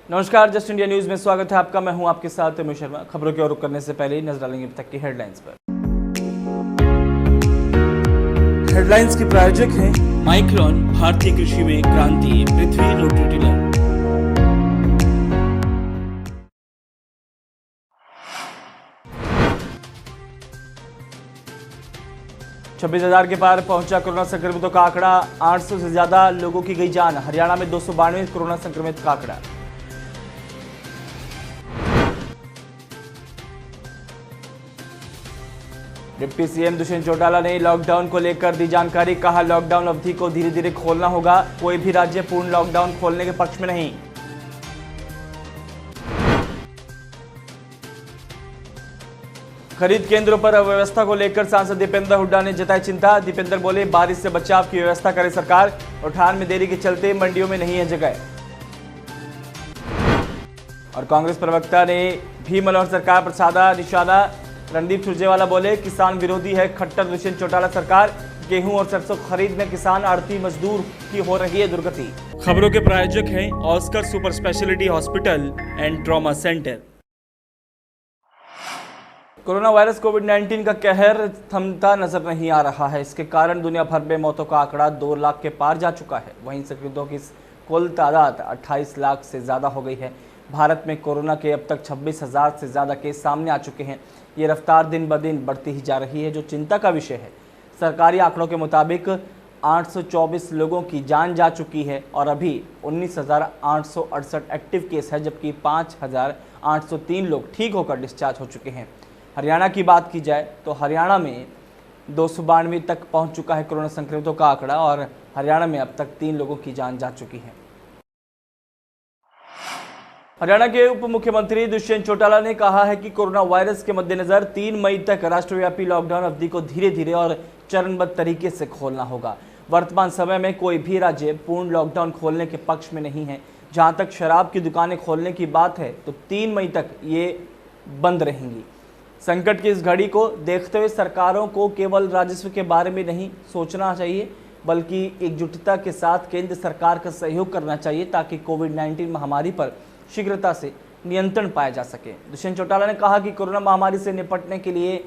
नमस्कार, just India news में स्वागत है आपका। मैं हूं आपके साथ अमित शर्मा। खबरों की ओर रुख करने से पहले नजर डालेंगे अब तक की हेडलाइंस पर। हेडलाइंस के प्रायोजक हैं माइक्रोन, भारतीय कृषि में क्रांति, पृथ्वी रोटरी टिलर। छब्बीस 20,000 के पार पहुंचा कोरोना संक्रमितों का आंकड़ा। 800 से ज्यादा लोगों की गई जान। हरियाणा में 292 कोरोना संक्रमित का आंकड़ा। डिप्टी सीएम दुष्यंत चौटाला ने लॉकडाउन को लेकर दी जानकारी। कहा, लॉकडाउन अवधि को धीरे धीरे खोलना होगा। कोई भी राज्य पूर्ण लॉकडाउन खोलने के पक्ष में नहीं। खरीद केंद्रों पर अव्यवस्था को लेकर सांसद दीपेंद्र हुड्डा ने जताई चिंता। दीपेंद्र बोले, बारिश से बचाव की व्यवस्था करे सरकार। उठान में देरी के चलते मंडियों में नहीं है जगह। और कांग्रेस प्रवक्ता ने भी मनोहर सरकार पर साधा निशाना। रणदीप सुरजेवाला बोले, किसान विरोधी है खट्टर दुष्यंत चौटाला सरकार। गेहूं और सरसों खरीद में किसान आड़ती मजदूर की हो रही है दुर्गति। खबरों के प्रायोजक हैं Oscar super speciality hospital and trauma centre. Corona virus कोविड-19 का कहर थमता नजर नहीं आ रहा है। इसके कारण दुनिया भर में मौतों का आंकड़ा 2 लाख के पार जा चुका है। वहीं संक्रमितों की कुल तादाद 28 लाख से ज़्यादा हो गई है। भारत में कोरोना के अब तक 26,000 से ज़्यादा केस सामने आ चुके हैं। ये रफ्तार दिन ब दिन बढ़ती ही जा रही है, जो चिंता का विषय है। सरकारी आंकड़ों के मुताबिक 824 लोगों की जान जा चुकी है और अभी 19,868 एक्टिव केस है, जबकि 5,803 लोग ठीक होकर डिस्चार्ज हो चुके हैं। हरियाणा की बात की जाए तो हरियाणा में 292 तक पहुंच चुका है कोरोना संक्रमितों का आंकड़ा और हरियाणा में अब तक 3 लोगों की जान जा चुकी है। हरियाणा के उप मुख्यमंत्री दुष्यंत चौटाला ने कहा है कि कोरोना वायरस के मद्देनजर 3 मई तक राष्ट्रव्यापी लॉकडाउन अवधि को धीरे धीरे और चरणबद्ध तरीके से खोलना होगा। वर्तमान समय में कोई भी राज्य पूर्ण लॉकडाउन खोलने के पक्ष में नहीं है। जहां तक शराब की दुकानें खोलने की बात है तो 3 मई तक ये बंद रहेंगी। संकट की इस घड़ी को देखते हुए सरकारों को केवल राजस्व के बारे में नहीं सोचना चाहिए, बल्कि एकजुटता के साथ केंद्र सरकार का सहयोग करना चाहिए ताकि कोविड-19 महामारी पर शीघ्रता से नियंत्रण पाया जा सके। दुष्यंत चौटाला ने कहा कि कोरोना महामारी से निपटने के लिए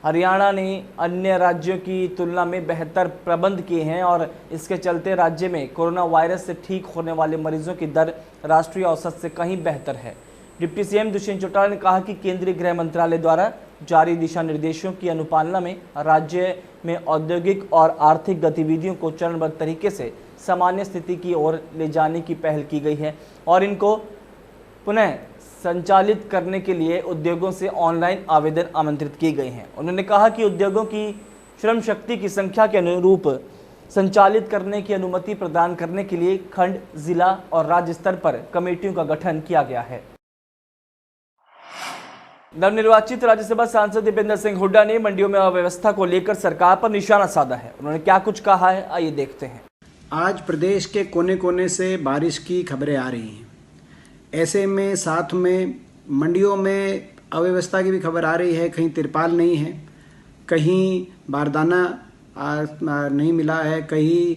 हरियाणा ने अन्य राज्यों की तुलना में बेहतर प्रबंध किए हैं और इसके चलते राज्य में कोरोना वायरस से ठीक होने वाले मरीजों की दर राष्ट्रीय औसत से कहीं बेहतर है। डिप्टी सीएम दुष्यंत चौटाला ने कहा कि केंद्रीय गृह मंत्रालय द्वारा जारी दिशा निर्देशों की अनुपालना में राज्य में औद्योगिक और आर्थिक गतिविधियों को चरणबद्ध तरीके से सामान्य स्थिति की ओर ले जाने की पहल की गई है और इनको पुनः संचालित करने के लिए उद्योगों से ऑनलाइन आवेदन आमंत्रित किए गए हैं। उन्होंने कहा कि उद्योगों की श्रम शक्ति की संख्या के अनुरूप संचालित करने की अनुमति प्रदान करने के लिए खंड, जिला और राज्य स्तर पर कमेटियों का गठन किया गया है। नवनिर्वाचित राज्यसभा सांसद दीपेंद्र सिंह हुड्डा ने मंडियों में अव्यवस्था को लेकर सरकार पर निशाना साधा है। उन्होंने क्या कुछ कहा है, आइए देखते हैं। आज प्रदेश के कोने कोने से बारिश की खबरें आ रही हैं। ऐसे में साथ में मंडियों में अव्यवस्था की भी खबर आ रही है। कहीं तिरपाल नहीं है, कहीं बारदाना नहीं मिला है, कहीं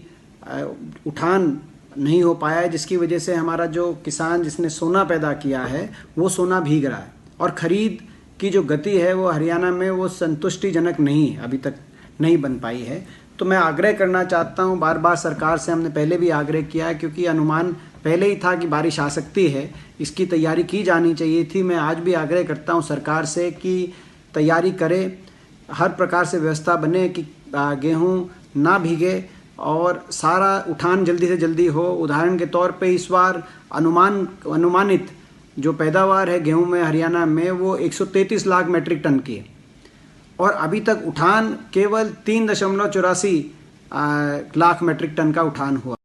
उठान नहीं हो पाया है, जिसकी वजह से हमारा जो किसान जिसने सोना पैदा किया है वो सोना भीग रहा है और खरीद की जो गति है वो हरियाणा में वो संतुष्टिजनक नहीं है, अभी तक नहीं बन पाई है। तो मैं आग्रह करना चाहता हूँ, बार बार सरकार से हमने पहले भी आग्रह किया है, क्योंकि अनुमान पहले ही था कि बारिश आ सकती है, इसकी तैयारी की जानी चाहिए थी। मैं आज भी आग्रह करता हूँ सरकार से कि तैयारी करे, हर प्रकार से व्यवस्था बने कि गेहूँ ना भीगे और सारा उठान जल्दी से जल्दी हो। उदाहरण के तौर पे इस बार अनुमानित जो पैदावार है गेहूं में हरियाणा में वो 133 लाख मैट्रिक टन की है और अभी तक उठान केवल 3.84 लाख मैट्रिक टन का उठान हुआ।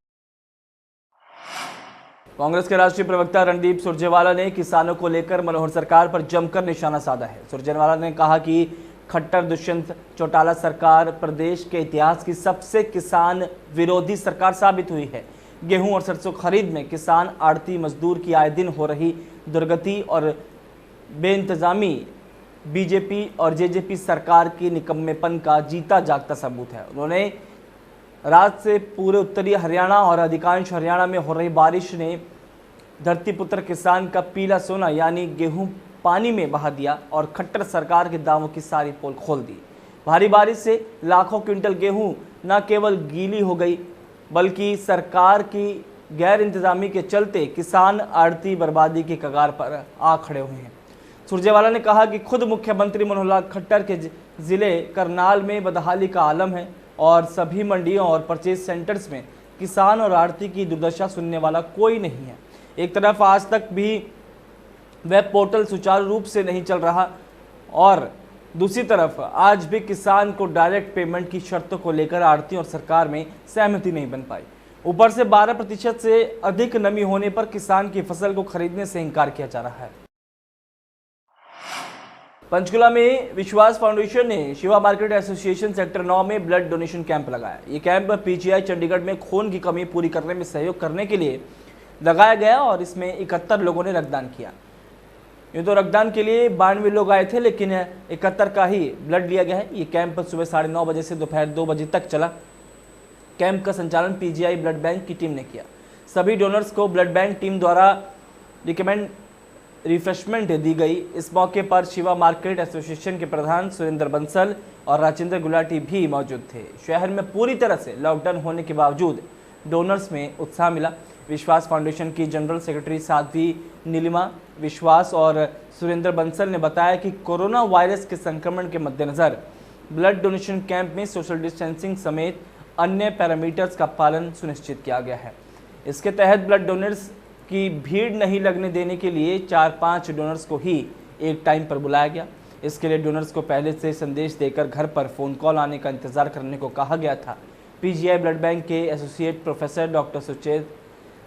कांग्रेस के राष्ट्रीय प्रवक्ता रणदीप सुरजेवाला ने किसानों को लेकर मनोहर सरकार पर जमकर निशाना साधा है। सुरजेवाला ने कहा कि खट्टर दुष्यंत चौटाला सरकार प्रदेश के इतिहास की सबसे किसान विरोधी सरकार साबित हुई है। गेहूं और सरसों खरीद में किसान, आड़ती मजदूर की आए दिन हो रही दुर्गति और बेइंतजामी बीजेपी और जेजेपी सरकार के निकम्मेपन का जीता जागता सबूत है। उन्होंने रात से पूरे उत्तरी हरियाणा और अधिकांश हरियाणा में हो रही बारिश ने धरतीपुत्र किसान का पीला सोना यानी गेहूं पानी में बहा दिया और खट्टर सरकार के दावों की सारी पोल खोल दी। भारी बारिश से लाखों क्विंटल गेहूं न केवल गीली हो गई बल्कि सरकार की गैर इंतजामी के चलते किसान आड़ती बर्बादी की कगार पर आ खड़े हुए हैं। सुरजेवाला ने कहा कि खुद मुख्यमंत्री मनोहर लाल खट्टर के जिले करनाल में बदहाली का आलम है और सभी मंडियों और परचेज सेंटर्स में किसान और आड़ती की दुर्दशा सुनने वाला कोई नहीं है। एक तरफ आज तक भी वेब पोर्टल सुचारू रूप से नहीं चल रहा और दूसरी तरफ आज भी किसान को डायरेक्ट पेमेंट की शर्तों को लेकर आड़ती और सरकार में सहमति नहीं बन पाई। ऊपर से 12% से अधिक नमी होने पर किसान की फसल को खरीदने से इनकार किया जा रहा है। पंचकुला में विश्वास फाउंडेशन ने शिवा मार्केट एसोसिएशन सेक्टर 9 में ब्लड डोनेशन कैंप लगाया। ये कैंप पीजीआई चंडीगढ़ में खून की कमी पूरी करने में सहयोग करने के लिए लगाया गया और इसमें 71 लोगों ने रक्तदान किया। यूँ तो रक्तदान के लिए 92 लोग आए थे, लेकिन 71 का ही ब्लड लिया गया है। ये कैंप सुबह 9:30 बजे से दोपहर 2 बजे तक चला। कैंप का संचालन पीजीआई ब्लड बैंक की टीम ने किया। सभी डोनर्स को ब्लड बैंक टीम द्वारा रिफ्रेशमेंट दी गई। इस मौके पर शिवा मार्केट एसोसिएशन के प्रधान सुरेंद्र बंसल और राजेंद्र गुलाटी भी मौजूद थे। शहर में पूरी तरह से लॉकडाउन होने के बावजूद डोनर्स में उत्साह मिला। विश्वास फाउंडेशन की जनरल सेक्रेटरी साध्वी नीलिमा विश्वास और सुरेंद्र बंसल ने बताया कि कोरोना वायरस के संक्रमण के मद्देनज़र ब्लड डोनेशन कैंप में सोशल डिस्टेंसिंग समेत अन्य पैरामीटर्स का पालन सुनिश्चित किया गया है। इसके तहत ब्लड डोनर्स की भीड़ नहीं लगने देने के लिए 4-5 डोनर्स को ही एक टाइम पर बुलाया गया। इसके लिए डोनर्स को पहले से संदेश देकर घर पर फ़ोन कॉल आने का इंतज़ार करने को कहा गया था। पीजीआई ब्लड बैंक के associate professor doctor Suchet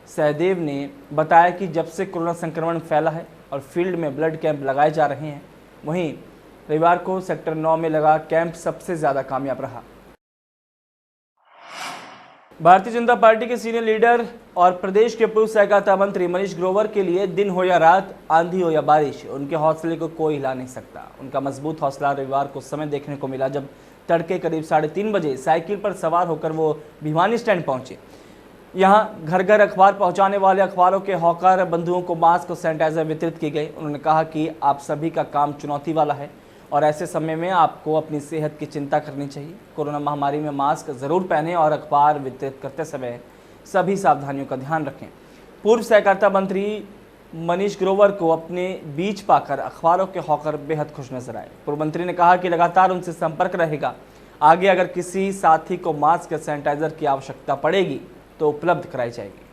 Sahdev ने बताया कि जब से कोरोना संक्रमण फैला है और फील्ड में ब्लड कैंप लगाए जा रहे हैं, वहीं रविवार को सेक्टर 9 में लगा कैंप सबसे ज़्यादा कामयाब रहा। भारतीय जनता पार्टी के सीनियर लीडर और प्रदेश के पूर्व सहकारिता मंत्री मनीष ग्रोवर के लिए दिन हो या रात, आंधी हो या बारिश, उनके हौसले को कोई हिला नहीं सकता। उनका मजबूत हौसला रविवार को समय देखने को मिला जब तड़के करीब 3:30 बजे साइकिल पर सवार होकर वो भिवानी स्टैंड पहुंचे। यहां घर घर अखबार पहुंचाने वाले अखबारों के हॉकर बंधुओं को मास्क और सैनिटाइजर वितरित किए गए। उन्होंने कहा कि आप सभी का काम चुनौती वाला है और ऐसे समय में आपको अपनी सेहत की चिंता करनी चाहिए। कोरोना महामारी में मास्क जरूर पहनें और अखबार वितरित करते समय सभी सावधानियों का ध्यान रखें। पूर्व सहकारिता मंत्री मनीष ग्रोवर को अपने बीच पाकर अखबारों के हॉकर बेहद खुश नजर आए। पूर्व मंत्री ने कहा कि लगातार उनसे संपर्क रहेगा। आगे अगर किसी साथी को मास्क या सैनिटाइजर की आवश्यकता पड़ेगी तो उपलब्ध कराई जाएगी।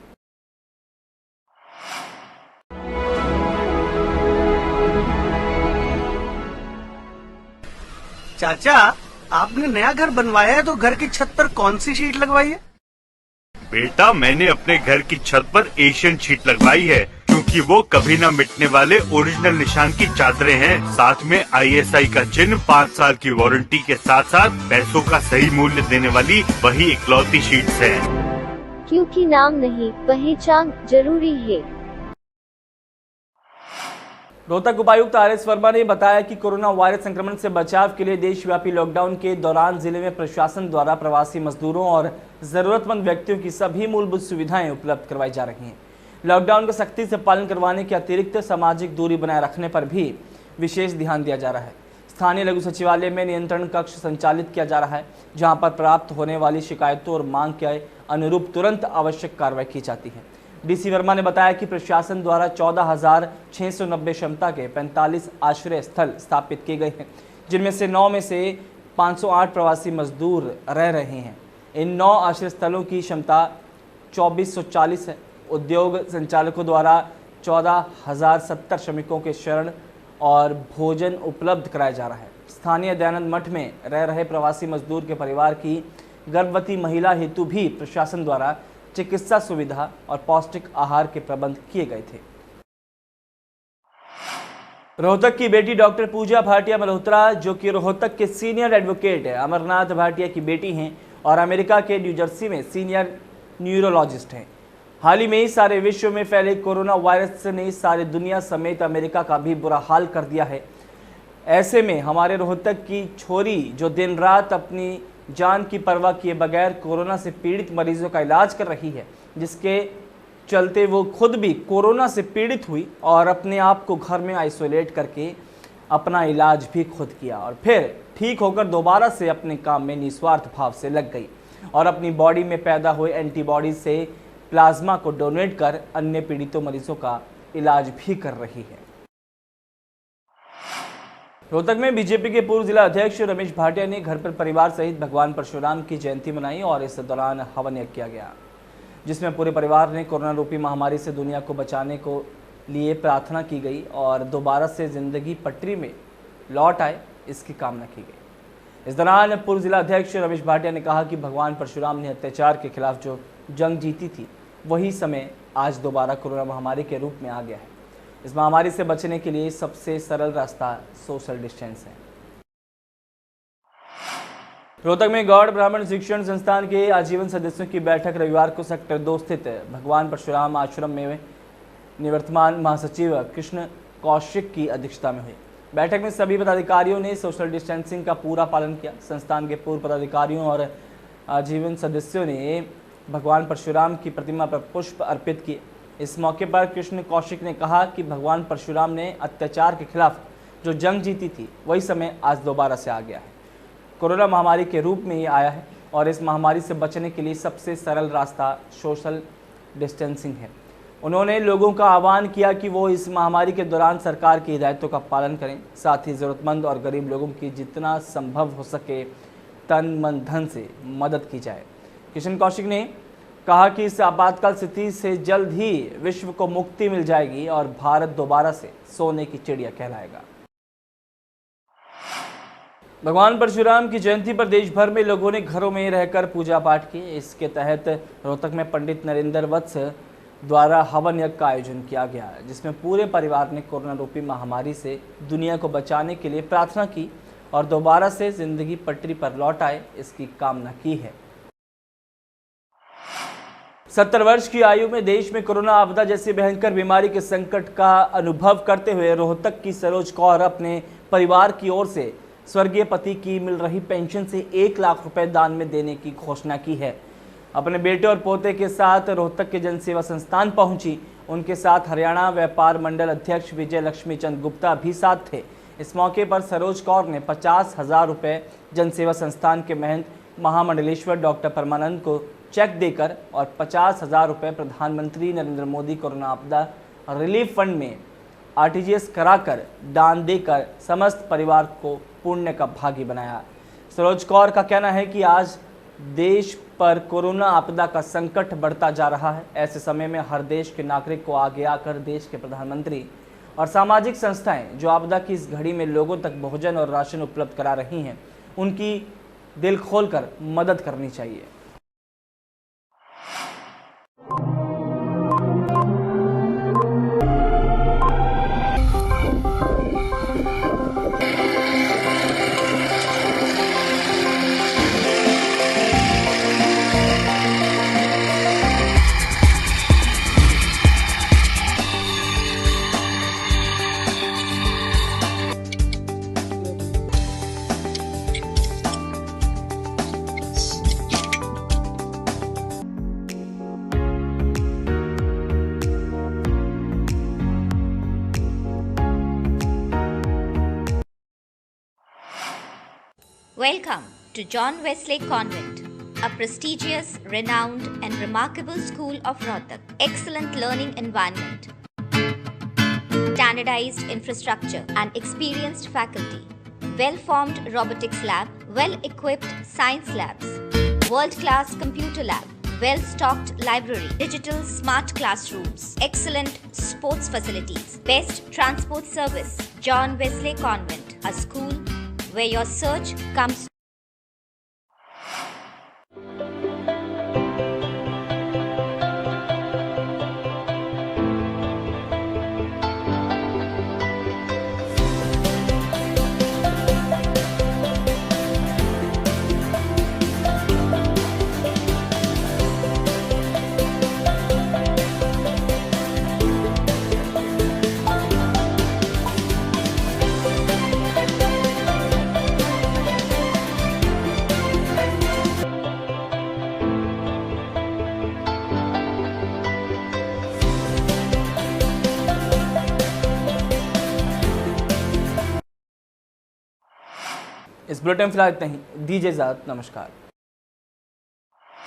चाचा, आपने नया घर बनवाया है तो घर की छत पर कौन सी शीट लगवाई है? बेटा, मैंने अपने घर की छत पर एशियन शीट लगवाई है क्योंकि वो कभी न मिटने वाले ओरिजिनल निशान की चादरें हैं। साथ में ISI का चिन्ह, 5 साल की वारंटी के साथ साथ पैसों का सही मूल्य देने वाली वही इकलौती शीट्स हैं। क्योंकि नाम नहीं, पहचान जरूरी है। रोहतक उपायुक्त RS वर्मा ने बताया कि कोरोना वायरस संक्रमण से बचाव के लिए देशव्यापी लॉकडाउन के दौरान जिले में प्रशासन द्वारा प्रवासी मजदूरों और जरूरतमंद व्यक्तियों की सभी मूलभूत सुविधाएं उपलब्ध करवाई जा रही हैं। लॉकडाउन का सख्ती से पालन करवाने के अतिरिक्त सामाजिक दूरी बनाए रखने पर भी विशेष ध्यान दिया जा रहा है। स्थानीय लघु सचिवालय में नियंत्रण कक्ष संचालित किया जा रहा है, जहां पर प्राप्त होने वाली शिकायतों और मांग के अनुरूप तुरंत आवश्यक कार्रवाई की जाती है। डीसी वर्मा ने बताया कि प्रशासन द्वारा 14,690 क्षमता के 45 आश्रय स्थल स्थापित किए गए हैं, जिनमें से 9 में से 508 प्रवासी मजदूर रह रहे हैं। इन 9 आश्रय स्थलों की क्षमता 2440 है। उद्योग संचालकों द्वारा 14,070 श्रमिकों के शरण और भोजन उपलब्ध कराया जा रहा है। स्थानीय दयानंद मठ में रह रहे प्रवासी मजदूर के परिवार की गर्भवती महिला हेतु भी प्रशासन द्वारा चिकित्सा सुविधा और पौष्टिक आहार के प्रबंध किए गए थे। रोहतक की बेटी डॉक्टर पूजा भाटिया मल्होत्रा, जो कि रोहतक के सीनियर एडवोकेट अमरनाथ भाटिया की बेटी हैं और अमेरिका के न्यू जर्सी में सीनियर न्यूरोलॉजिस्ट हैं। हाल ही में ही सारे विश्व में फैले कोरोना वायरस ने सारी दुनिया समेत अमेरिका का भी बुरा हाल कर दिया है। ऐसे में हमारे रोहतक की छोरी, जो दिन रात अपनी जान की परवाह किए बगैर कोरोना से पीड़ित मरीजों का इलाज कर रही है, जिसके चलते वो खुद भी कोरोना से पीड़ित हुई और अपने आप को घर में आइसोलेट करके अपना इलाज भी खुद किया और फिर ठीक होकर दोबारा से अपने काम में निस्वार्थ भाव से लग गई और अपनी बॉडी में पैदा हुए एंटीबॉडी से प्लाज्मा को डोनेट कर अन्य पीड़ितों मरीजों का इलाज भी कर रही है। रोहतक में बीजेपी के पूर्व जिला अध्यक्ष रमेश भाटिया ने घर पर परिवार सहित भगवान परशुराम की जयंती मनाई और इस दौरान हवन यज्ञ किया गया, जिसमें पूरे परिवार ने कोरोना रूपी महामारी से दुनिया को बचाने को लिए प्रार्थना की गई और दोबारा से जिंदगी पटरी में लौट आए, इसकी कामना की गई। इस दौरान पूर्व जिला अध्यक्ष रमेश भाटिया ने कहा कि भगवान परशुराम ने अत्याचार के खिलाफ जो जंग जीती थी, वही समय आज दोबारा कोरोना महामारी के रूप में आ गया है। इस महामारी से बचने के लिए सबसे सरल रास्ता सोशल डिस्टेंस है। रोहतक में गौड़ ब्राह्मण शिक्षण संस्थान के आजीवन सदस्यों की बैठक रविवार को सेक्टर 2 स्थित भगवान परशुराम आश्रम में निवर्तमान महासचिव कृष्ण कौशिक की अध्यक्षता में हुई। बैठक में सभी पदाधिकारियों ने सोशल डिस्टेंसिंग का पूरा पालन किया। संस्थान के पूर्व पदाधिकारियों और आजीवन सदस्यों ने भगवान परशुराम की प्रतिमा पर पुष्प अर्पित किए। इस मौके पर कृष्ण कौशिक ने कहा कि भगवान परशुराम ने अत्याचार के खिलाफ जो जंग जीती थी, वही समय आज दोबारा से आ गया है। कोरोना महामारी के रूप में ये आया है और इस महामारी से बचने के लिए सबसे सरल रास्ता सोशल डिस्टेंसिंग है। उन्होंने लोगों का आह्वान किया कि वो इस महामारी के दौरान सरकार की हिदायतों का पालन करें, साथ ही ज़रूरतमंद और गरीब लोगों की जितना संभव हो सके तन मन धन से मदद की जाए। कृष्ण कौशिक ने कहा कि इस आपातकाल स्थिति से जल्द ही विश्व को मुक्ति मिल जाएगी और भारत दोबारा से सोने की चिड़िया कहलाएगा। भगवान परशुराम की जयंती पर देश भर में लोगों ने घरों में रहकर पूजा पाठ की। इसके तहत रोहतक में पंडित नरेंद्र वत्स द्वारा हवन यज्ञ का आयोजन किया गया, जिसमें पूरे परिवार ने कोरोना रूपी महामारी से दुनिया को बचाने के लिए प्रार्थना की और दोबारा से जिंदगी पटरी पर लौट आए, इसकी कामना की है। 70 वर्ष की आयु में देश में कोरोना आपदा जैसी भयंकर बीमारी के संकट का अनुभव करते हुए रोहतक की सरोज कौर अपने परिवार की ओर से स्वर्गीय पति की मिल रही पेंशन से 1 लाख रुपए दान में देने की घोषणा की है। अपने बेटे और पोते के साथ रोहतक के जनसेवा संस्थान पहुंची। उनके साथ हरियाणा व्यापार मंडल अध्यक्ष विजय लक्ष्मी चंद गुप्ता भी साथ थे। इस मौके पर सरोज कौर ने 50,000 रुपये जनसेवा संस्थान के महंत महामंडलेश्वर डॉक्टर परमानंद को चेक देकर और 50,000 रुपये प्रधानमंत्री नरेंद्र मोदी कोरोना आपदा रिलीफ फंड में आरटीजीएस कराकर दान देकर समस्त परिवार को पुण्य का भागी बनाया। सरोज कौर का कहना है कि आज देश पर कोरोना आपदा का संकट बढ़ता जा रहा है। ऐसे समय में हर देश के नागरिक को आगे आकर देश के प्रधानमंत्री और सामाजिक संस्थाएं जो आपदा की इस घड़ी में लोगों तक भोजन और राशन उपलब्ध करा रही हैं, उनकी दिल खोलकर मदद करनी चाहिए। Welcome to John Wesley Convent, a prestigious, renowned and remarkable school of Rohtak. Excellent learning environment, standardized infrastructure and experienced faculty, well-formed robotics lab, well-equipped science labs, world-class computer lab, well-stocked library, digital smart classrooms, excellent sports facilities, best transport service. John Wesley Convent, a school where your search comes. इस bulletin में फिलहाल इतना ही, दीजिए इजाजत, नमस्कार।